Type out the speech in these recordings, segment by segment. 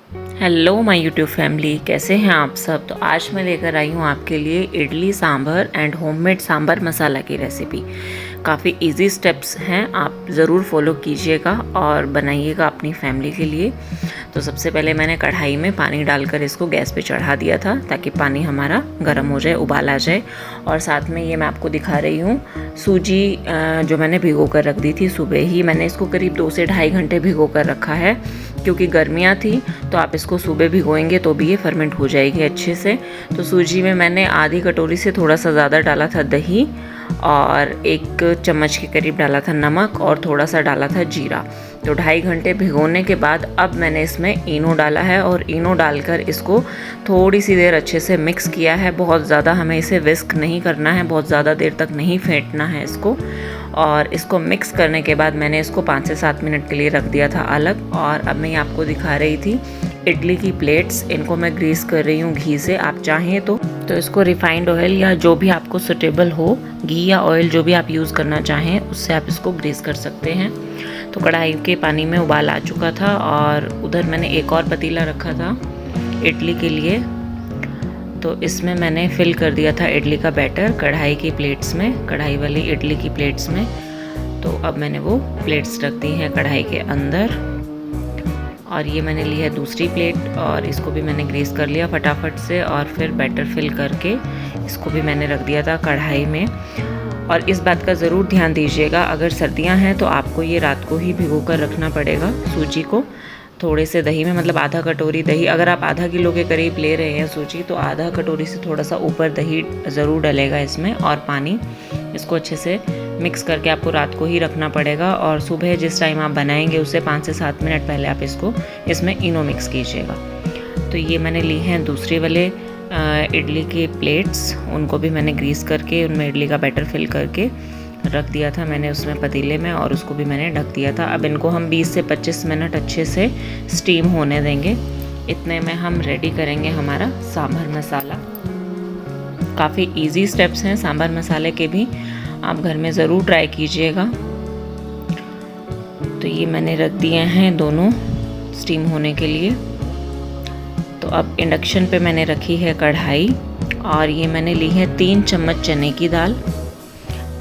Hello my YouTube family, कैसे हैं आप सब। तो आज मैं लेकर आई हूँ आपके लिए इडली सांभर एंड होममेड सांभर मसाला की रेसिपी। काफ़ी इजी स्टेप्स हैं, आप ज़रूर फॉलो कीजिएगा और बनाइएगा अपनी फैमिली के लिए। तो सबसे पहले मैंने कढ़ाई में पानी डालकर इसको गैस पे चढ़ा दिया था ताकि पानी हमारा गर्म हो जाए, उबाल आ जाए। और साथ में ये मैं आपको दिखा रही हूँ सूजी जो मैंने भिगो कर रख दी थी सुबह ही। मैंने इसको करीब 2 से ढाई घंटे भिगो कर रखा है क्योंकि गर्मियाँ थी, तो आप इसको सुबह भिगोएंगे तो भी ये फर्मेंट हो जाएगी अच्छे से। तो सूजी में मैंने आधी कटोरी से थोड़ा सा ज़्यादा डाला था दही, और 1 चम्मच के करीब डाला था नमक, और थोड़ा सा डाला था जीरा। तो 2.5 घंटे भिगोने के बाद अब मैंने इसमें इनो डाला है, और इनो डालकर इसको थोड़ी सी देर अच्छे से मिक्स किया है। बहुत ज़्यादा हमें इसे विस्क नहीं करना है, बहुत ज़्यादा देर तक नहीं फेंटना है इसको। और इसको मिक्स करने के बाद मैंने इसको 5 से 7 मिनट के लिए रख दिया था अलग। और अब मैं आपको दिखा रही थी इडली की प्लेट्स, इनको मैं ग्रीस कर रही हूँ घी से। आप चाहें तो इसको रिफाइंड ऑयल या जो भी आपको सुटेबल हो, घी या ऑयल जो भी आप यूज़ करना चाहें, उससे आप इसको ग्रीस कर सकते हैं। तो कढ़ाई के पानी में उबाल आ चुका था, और उधर मैंने एक और पतीला रखा था इडली के लिए। तो इसमें मैंने फिल कर दिया था इडली का बैटर कढ़ाई की प्लेट्स में, कढ़ाई वाली इडली की प्लेट्स में। तो अब मैंने वो प्लेट्स रख दी हैं कढ़ाई के अंदर। और ये मैंने ली है दूसरी प्लेट, और इसको भी मैंने ग्रीस कर लिया फटाफट से। और फिर बैटर फिल करके इसको भी मैंने रख दिया था कढ़ाई में। और इस बात का ज़रूर ध्यान दीजिएगा, अगर सर्दियां हैं तो आपको ये रात को ही भिगो कर रखना पड़ेगा सूजी को, थोड़े से दही में, मतलब आधा कटोरी दही। अगर आप आधा किलो के करीब ले रहे हैं सूजी, तो आधा कटोरी से थोड़ा सा ऊपर दही ज़रूर डलेगा इसमें, और पानी। इसको अच्छे से मिक्स करके आपको रात को ही रखना पड़ेगा। और सुबह जिस टाइम आप बनाएंगे उससे 5 से 7 मिनट पहले आप इसमें इनो मिक्स कीजिएगा। तो ये मैंने ली हैं दूसरे वाले इडली के प्लेट्स, उनको भी मैंने ग्रीस करके उनमें इडली का बैटर फिल करके रख दिया था मैंने उसमें पतीले में, और उसको भी मैंने ढक दिया था। अब इनको हम 20 से 25 मिनट अच्छे से स्टीम होने देंगे। इतने में हम रेडी करेंगे हमारा सांभर मसाला। काफ़ी इजी स्टेप्स हैं सांभर मसाले के भी, आप घर में ज़रूर ट्राई कीजिएगा। तो ये मैंने रख दिए हैं दोनों स्टीम होने के लिए। तो अब इंडक्शन पे मैंने रखी है कढ़ाई, और ये मैंने ली है 3 चम्मच चने की दाल,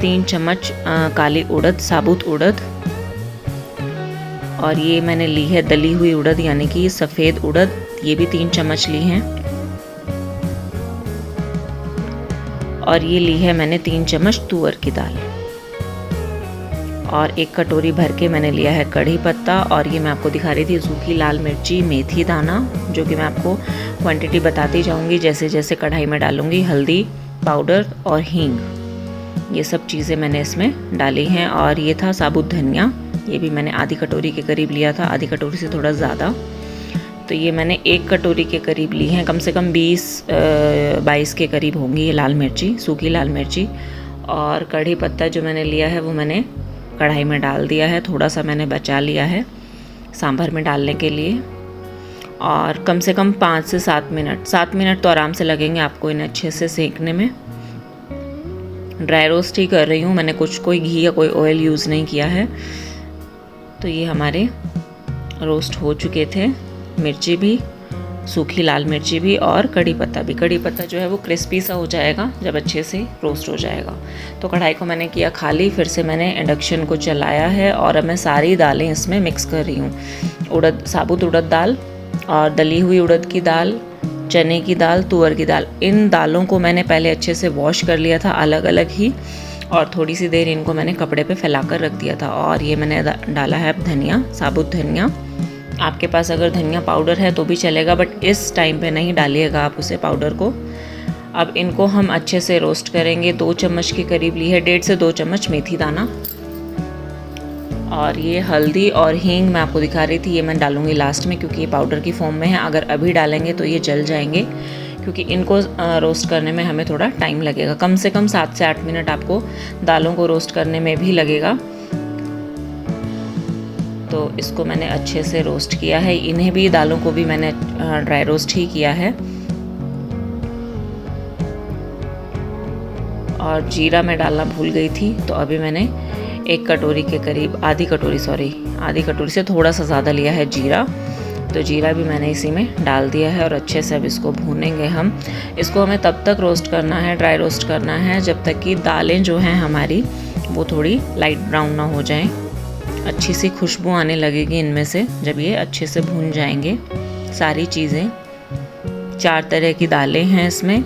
3 चम्मच काली उड़द, साबुत उड़द, और ये मैंने ली है दली हुई उड़द यानी कि सफ़ेद उड़द, ये भी 3 चम्मच ली हैं। और ये ली है मैंने 3 चम्मच तुअर की दाल, और 1 कटोरी भर के मैंने लिया है कढ़ी पत्ता। और ये मैं आपको दिखा रही थी सूखी लाल मिर्ची, मेथी दाना, जो कि मैं आपको क्वांटिटी बताती जाऊंगी जैसे जैसे कढ़ाई में डालूंगी। हल्दी पाउडर और हींग, ये सब चीज़ें मैंने इसमें डाली हैं। और ये था साबुत धनिया, ये भी मैंने आधी कटोरी के करीब लिया था, आधी कटोरी से थोड़ा ज़्यादा। तो ये मैंने 1 कटोरी के करीब ली हैं, कम से कम 20-22 के करीब होंगी ये लाल मिर्ची, सूखी लाल मिर्ची। और कढ़ी पत्ता जो मैंने लिया है वो मैंने कढ़ाई में डाल दिया है, थोड़ा सा मैंने बचा लिया है सांभर में डालने के लिए। और कम से कम 5 से 7 मिनट तो आराम से लगेंगे आपको इन्हें अच्छे से सेकने में। ड्राई रोस्ट ही कर रही हूँ मैंने, कोई घी या कोई ऑयल यूज़ नहीं किया है। तो ये हमारे रोस्ट हो चुके थे, मिर्ची भी, सूखी लाल मिर्ची भी, और कड़ी पत्ता भी। कड़ी पत्ता जो है वो क्रिस्पी सा हो जाएगा जब अच्छे से रोस्ट हो जाएगा। तो कढ़ाई को मैंने किया खाली, फिर से मैंने इंडक्शन को चलाया है, और अब मैं सारी दालें इसमें मिक्स कर रही हूँ। उड़द, साबुत उड़द दाल, और दली हुई उड़द की दाल, चने की दाल, तुअर की दाल। इन दालों को मैंने पहले अच्छे से वॉश कर लिया था अलग अलग ही, और थोड़ी सी देर इनको मैंने कपड़े पे फैलाकर रख दिया था। और ये मैंने डाला है अब धनिया, साबुत धनिया। आपके पास अगर धनिया पाउडर है तो भी चलेगा, बट इस टाइम पे नहीं डालिएगा आप उसे पाउडर को। अब इनको हम अच्छे से रोस्ट करेंगे। 2 चम्मच के करीब ली है, 1.5 से 2 चम्मच मेथी दाना, और ये हल्दी और हींग मैं आपको दिखा रही थी, ये मैं डालूंगी लास्ट में क्योंकि ये पाउडर की फॉर्म में है। अगर अभी डालेंगे तो ये जल जाएंगे, क्योंकि इनको रोस्ट करने में हमें थोड़ा टाइम लगेगा। कम से कम 7 से 8 मिनट आपको दालों को रोस्ट करने में भी लगेगा। तो इसको मैंने अच्छे से रोस्ट किया है, इन्हें भी, दालों को भी मैंने ड्राई रोस्ट ही किया है। और जीरा मैं डालना भूल गई थी, तो अभी मैंने 1 कटोरी के करीब, आधी कटोरी से थोड़ा सा ज़्यादा लिया है जीरा। तो जीरा भी मैंने इसी में डाल दिया है और अच्छे से अब इसको भूनेंगे हम। इसको हमें तब तक रोस्ट करना है, ड्राई रोस्ट करना है, जब तक कि दालें जो हैं हमारी वो थोड़ी लाइट ब्राउन ना हो जाएं। अच्छी सी खुशबू आने लगेगी इनमें से जब ये अच्छे से भून जाएंगे सारी चीज़ें। 4 तरह की दालें हैं इसमें,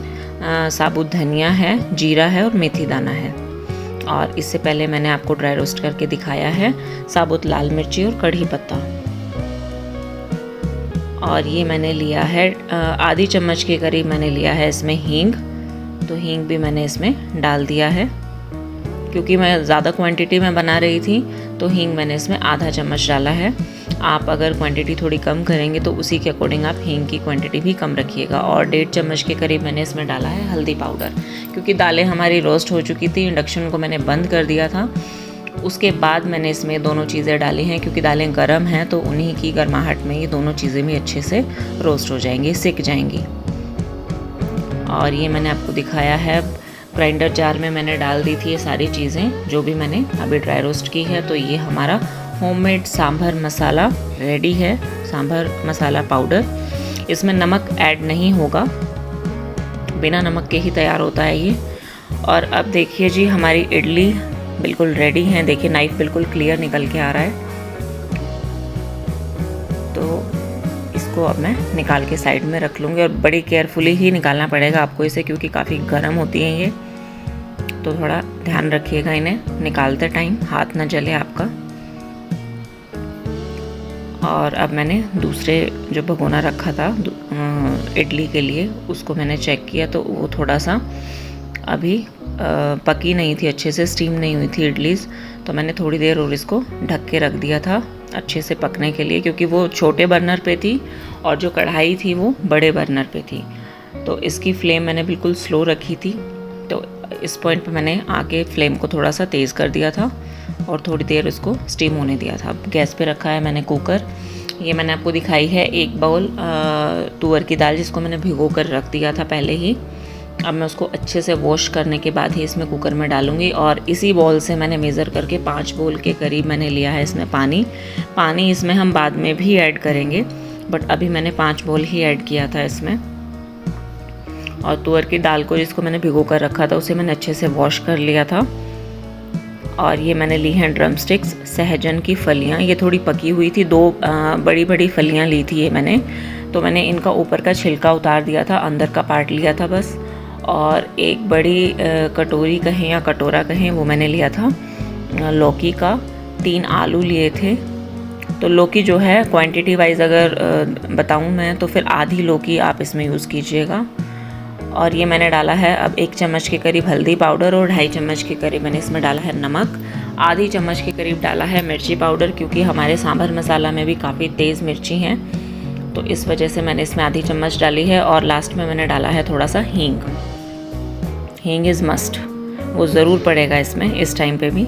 साबुत धनिया है, जीरा है और मेथी दाना है। और इससे पहले मैंने आपको ड्राई रोस्ट करके दिखाया है साबुत लाल मिर्ची और कढ़ी पत्ता। और ये मैंने लिया है आधी चम्मच के करीब मैंने लिया है इसमें हींग। तो हींग भी मैंने इसमें डाल दिया है, क्योंकि मैं ज़्यादा क्वांटिटी में बना रही थी तो हींग मैंने इसमें आधा चम्मच डाला है। आप अगर क्वांटिटी थोड़ी कम करेंगे तो उसी के अकॉर्डिंग आप हींग की क्वांटिटी भी कम रखिएगा। और 1.5 चम्मच के करीब मैंने इसमें डाला है हल्दी पाउडर, क्योंकि दालें हमारी रोस्ट हो चुकी थी, इंडक्शन को मैंने बंद कर दिया था। उसके बाद मैंने इसमें दोनों चीज़ें डाली हैं, क्योंकि दालें गर्म हैं तो उन्हीं की गर्माहट में ये दोनों चीज़ें भी अच्छे से रोस्ट हो जाएंगी, सिक जाएंगी। और ये मैंने आपको दिखाया है, ग्राइंडर जार में मैंने डाल दी थी ये सारी चीज़ें जो भी मैंने अभी ड्राई रोस्ट की है। तो ये हमारा होममेड सांभर मसाला रेडी है, सांभर मसाला पाउडर। इसमें नमक ऐड नहीं होगा, बिना नमक के ही तैयार होता है ये। और अब देखिए जी, हमारी इडली बिल्कुल रेडी है। देखिए नाइफ बिल्कुल क्लियर निकल के आ रहा है। तो इसको अब मैं निकाल के साइड में रख लूँगी, और बड़ी केयरफुली ही निकालना पड़ेगा आपको इसे, क्योंकि काफ़ी गर्म होती हैं ये। तो थोड़ा ध्यान रखिएगा इन्हें निकालते टाइम, हाथ ना जले आपका। और अब मैंने दूसरे जो भगोना रखा था इडली के लिए, उसको मैंने चेक किया तो वो थोड़ा सा अभी पकी नहीं थी, अच्छे से स्टीम नहीं हुई थी इडलीज़। तो मैंने थोड़ी देर और इसको ढक के रख दिया था अच्छे से पकने के लिए, क्योंकि वो छोटे बर्नर पे थी और जो कढ़ाई थी वो बड़े बर्नर पे थी। तो इसकी फ्लेम मैंने बिल्कुल स्लो रखी थी। तो इस पॉइंट पे मैंने आगे फ्लेम को थोड़ा सा तेज़ कर दिया था और थोड़ी देर उसको स्टीम होने दिया था। गैस पे रखा है मैंने कुकर। ये मैंने आपको दिखाई है 1 बाउल तुअर की दाल, जिसको मैंने भिगो कर रख दिया था पहले ही। अब मैं उसको अच्छे से वॉश करने के बाद ही इसमें कुकर में डालूंगी। और इसी बॉल से मैंने मेज़र करके 5 बाउल के करीब मैंने लिया है इसमें पानी इसमें हम बाद में भी ऐड करेंगे, बट अभी मैंने 5 बाउल ही ऐड किया था इसमें। और तुअर की दाल को जिसको मैंने भिगो कर रखा था उसे मैंने अच्छे से वॉश कर लिया था। और ये मैंने ली हैं ड्रम स्टिक्स, सहजन की फलियाँ। ये थोड़ी पकी हुई थी, 2 बड़ी बड़ी फलियाँ ली थी ये मैंने। तो मैंने इनका ऊपर का छिलका उतार दिया था, अंदर का पार्ट लिया था बस। और एक बड़ी कटोरी कहें या कटोरा कहें, वो मैंने लिया था लौकी का। 3 आलू लिए थे। तो लौकी जो है क्वांटिटी वाइज अगर बताऊं मैं तो फिर आधी लौकी आप इसमें यूज़ कीजिएगा। और ये मैंने डाला है अब 1 चम्मच के करीब हल्दी पाउडर और 2.5 चम्मच के करीब मैंने इसमें डाला है नमक। आधी चम्मच के करीब डाला है मिर्ची पाउडर, क्योंकि हमारे सांभर मसाला में भी काफ़ी तेज़ मिर्ची हैं, तो इस वजह से मैंने इसमें आधी चम्मच डाली है। और लास्ट में मैंने डाला है थोड़ा सा हींग। हींग इज़ मस्ट, वो ज़रूर पड़ेगा इसमें इस टाइम पे भी।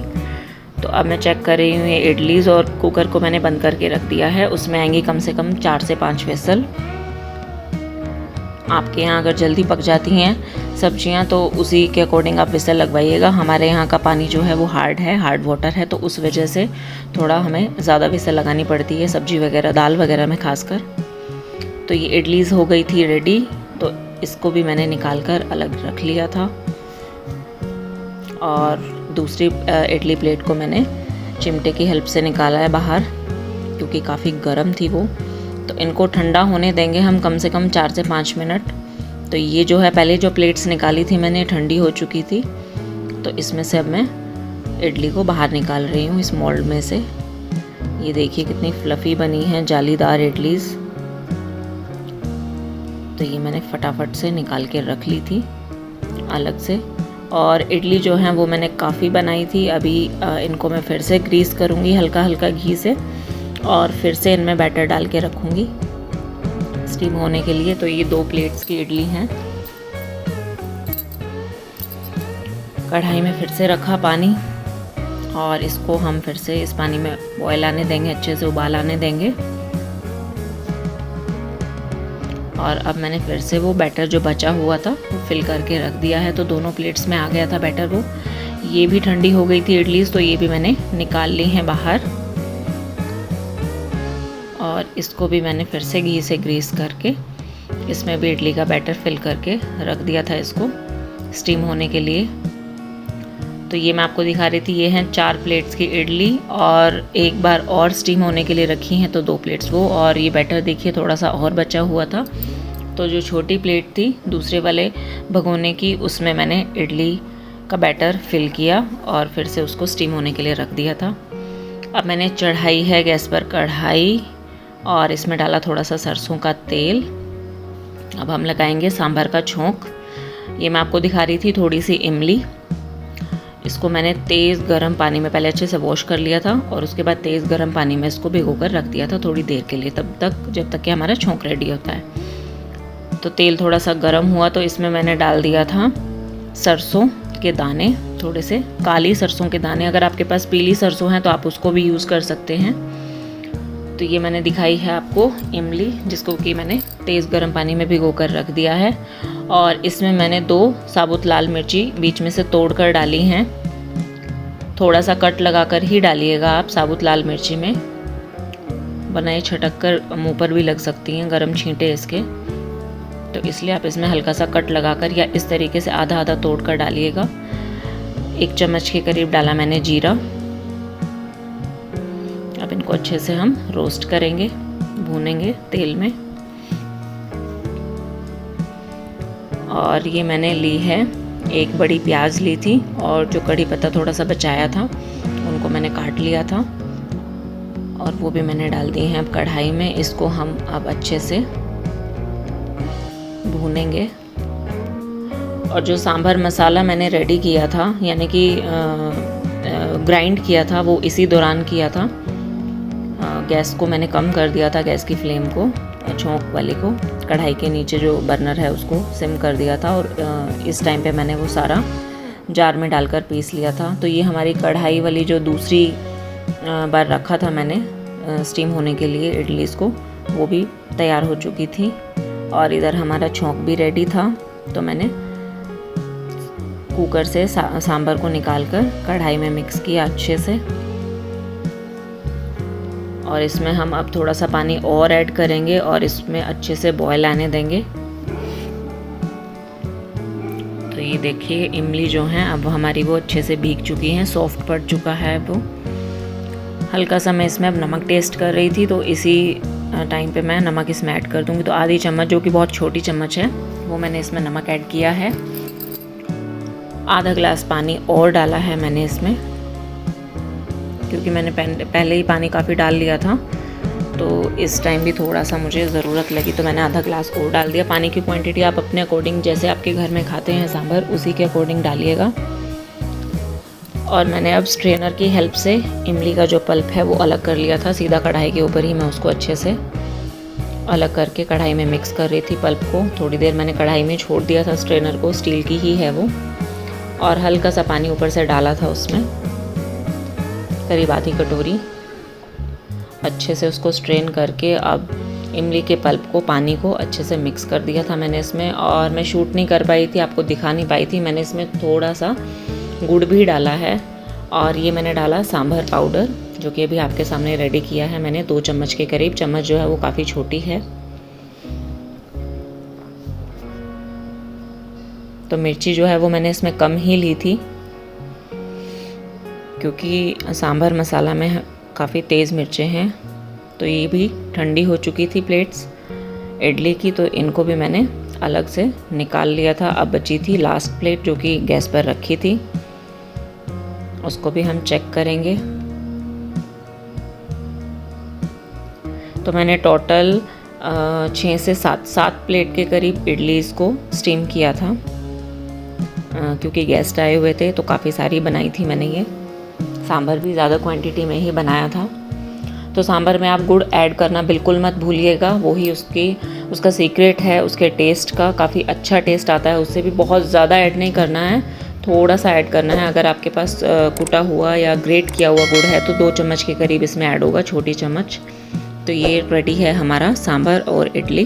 तो अब मैं चेक कर रही हूँ ये इडलीज़, और कुकर को मैंने बंद करके रख दिया है। उसमें आएंगी कम से कम 4 से 5 विसल। आपके यहाँ अगर जल्दी पक जाती हैं सब्जियाँ तो उसी के अकॉर्डिंग आप विसल लगवाइएगा। हमारे यहाँ का पानी जो है वो हार्ड वाटर है, तो उस वजह से थोड़ा हमें ज़्यादा विसल लगानी पड़ती है सब्जी वगैरह, दाल वगैरह में खासकर। तो ये इडलीज़ हो गई थी रेडी, तो इसको भी मैंने निकाल कर अलग रख लिया था। और दूसरी इडली प्लेट को मैंने चिमटे की हेल्प से निकाला है बाहर, क्योंकि काफ़ी गर्म थी वो। तो इनको ठंडा होने देंगे हम कम से कम 4 से 5 मिनट। तो ये जो है पहले जो प्लेट्स निकाली थी मैंने ठंडी हो चुकी थी, तो इसमें से अब मैं इडली को बाहर निकाल रही हूँ इस मोल्ड में से। ये देखिए कितनी फ्लफ़ी बनी है जालीदार इडलीज़। तो ये मैंने फटाफट से निकाल के रख ली थी अलग से। और इडली जो है वो मैंने काफ़ी बनाई थी। अभी इनको मैं फिर से ग्रीस करूँगी हल्का हल्का घी से, और फिर से इनमें बैटर डाल के रखूँगी स्टीम होने के लिए। तो ये 2 प्लेट्स की इडली हैं। कढ़ाई में फिर से रखा पानी, और इसको हम फिर से इस पानी में बॉयल आने देंगे, अच्छे से उबाल आने देंगे। और अब मैंने फिर से वो बैटर जो बचा हुआ था वो फिल करके रख दिया है। तो दोनों प्लेट्स में आ गया था बैटर वो। ये भी ठंडी हो गई थी इडलीज़, तो ये भी मैंने निकाल ली हैं बाहर। और इसको भी मैंने फिर से घी से ग्रीस करके इसमें भी इडली का बैटर फिल करके रख दिया था इसको स्टीम होने के लिए। तो ये मैं आपको दिखा रही थी, ये हैं 4 प्लेट्स की इडली और एक बार और स्टीम होने के लिए रखी हैं तो 2 प्लेट्स वो। और ये बैटर देखिए थोड़ा सा और बचा हुआ था, तो जो छोटी प्लेट थी दूसरे वाले भगोने की, उसमें मैंने इडली का बैटर फिल किया और फिर से उसको स्टीम होने के लिए रख दिया था। अब मैंने चढ़ाई है गैस पर कढ़ाई और इसमें डाला थोड़ा सा सरसों का तेल। अब हम लगाएंगे सांभर का छोंक। ये मैं आपको दिखा रही थी थोड़ी सी इमली, इसको मैंने तेज़ गर्म पानी में पहले अच्छे से वॉश कर लिया था और उसके बाद तेज़ गर्म पानी में इसको भिगोकर रख दिया था थोड़ी देर के लिए, तब तक जब तक कि हमारा छोंक रेडी होता है। तो तेल थोड़ा सा गर्म हुआ तो इसमें मैंने डाल दिया था सरसों के दाने, थोड़े से काली सरसों के दाने। अगर आपके पास पीली सरसों है तो आप उसको भी यूज़ कर सकते हैं। तो ये मैंने दिखाई है आपको इमली, जिसको कि मैंने तेज़ गर्म पानी में भिगो कर रख दिया है। और इसमें मैंने 2 साबुत लाल मिर्ची बीच में से तोड़कर डाली हैं। थोड़ा सा कट लगाकर ही डालिएगा आप साबुत लाल मिर्ची में, वरना ये छटक कर मुँह पर भी लग सकती हैं गर्म छींटे इसके। तो इसलिए आप इसमें हल्का सा कट लगाकर या इस तरीके से आधा आधा तोड़ कर डालिएगा। 1 चम्मच के करीब डाला मैंने जीरा। अब इनको अच्छे से हम रोस्ट करेंगे, भूनेंगे तेल में। और ये मैंने ली है 1 बड़ी प्याज ली थी और जो कड़ी पत्ता थोड़ा सा बचाया था उनको मैंने काट लिया था और वो भी मैंने डाल दिए हैं अब कढ़ाई में। इसको हम अब अच्छे से भूनेंगे। और जो सांभर मसाला मैंने रेडी किया था, यानी कि ग्राइंड किया था, वो इसी दौरान किया था। गैस को मैंने कम कर दिया था, गैस की फ्लेम को, छोंक वाले को, कढ़ाई के नीचे जो बर्नर है उसको सिम कर दिया था और इस टाइम पे मैंने वो सारा जार में डालकर पीस लिया था। तो ये हमारी कढ़ाई वाली जो दूसरी बार रखा था मैंने स्टीम होने के लिए इडली को, वो भी तैयार हो चुकी थी। और इधर हमारा छोंक भी रेडी था। तो मैंने कुकर से सांभर को निकालकर कढ़ाई में मिक्स किया अच्छे से। और इसमें हम अब थोड़ा सा पानी और ऐड करेंगे और इसमें अच्छे से बॉयल आने देंगे। तो ये देखिए इमली जो है अब हमारी वो अच्छे से भीग चुकी हैं, सॉफ्ट पड़ चुका है वो। हल्का सा मैं इसमें अब नमक टेस्ट कर रही थी, तो इसी टाइम पे मैं नमक इसमें ऐड कर दूंगी। तो आधी चम्मच, जो कि बहुत छोटी चम्मच है, वो मैंने इसमें नमक ऐड किया है। आधा ग्लास पानी और डाला है मैंने इसमें, क्योंकि मैंने पहले ही पानी काफ़ी डाल लिया था, तो इस टाइम भी थोड़ा सा मुझे ज़रूरत लगी तो मैंने आधा ग्लास और डाल दिया। पानी की क्वांटिटी आप अपने अकॉर्डिंग, जैसे आपके घर में खाते हैं सांभर, उसी के अकॉर्डिंग डालिएगा। और मैंने अब स्ट्रेनर की हेल्प से इमली का जो पल्प है वो अलग कर लिया था। सीधा कढ़ाई के ऊपर ही मैं उसको अच्छे से अलग करके कढ़ाई में मिक्स कर रही थी पल्प को। थोड़ी देर मैंने कढ़ाई में छोड़ दिया था स्ट्रेनर को, स्टील की ही है वो, और हल्का सा पानी ऊपर से डाला था उसमें, करीब आधी कटोरी। अच्छे से उसको स्ट्रेन करके अब इमली के पल्प को, पानी को अच्छे से मिक्स कर दिया था मैंने इसमें। और मैं शूट नहीं कर पाई थी, आपको दिखा नहीं पाई थी, मैंने इसमें थोड़ा सा गुड़ भी डाला है। और ये मैंने डाला सांभर पाउडर, जो कि अभी आपके सामने रेडी किया है मैंने, 2 चम्मच के करीब। चम्मच जो है वो काफ़ी छोटी है। तो मिर्ची जो है वो मैंने इसमें कम ही ली थी, क्योंकि सांभर मसाला में काफ़ी तेज़ मिर्चें हैं। तो ये भी ठंडी हो चुकी थी प्लेट्स इडली की, तो इनको भी मैंने अलग से निकाल लिया था। अब बची थी लास्ट प्लेट, जो कि गैस पर रखी थी, उसको भी हम चेक करेंगे। तो मैंने टोटल 6 से 7 प्लेट के करीब इडली को स्टीम किया था, क्योंकि गेस्ट आए हुए थे तो काफ़ी सारी बनाई थी मैंने। ये सांभर भी ज़्यादा क्वांटिटी में ही बनाया था। तो सांभर में आप गुड़ ऐड करना बिल्कुल मत भूलिएगा, वही उसका सीक्रेट है, उसके टेस्ट का। काफ़ी अच्छा टेस्ट आता है उससे भी। बहुत ज़्यादा ऐड नहीं करना है, थोड़ा सा ऐड करना है। अगर आपके पास कुटा हुआ या ग्रेट किया हुआ गुड़ है तो 2 चम्मच के करीब इसमें ऐड होगा, छोटी चम्मच। तो ये रेडी है हमारा सांभर और इडली।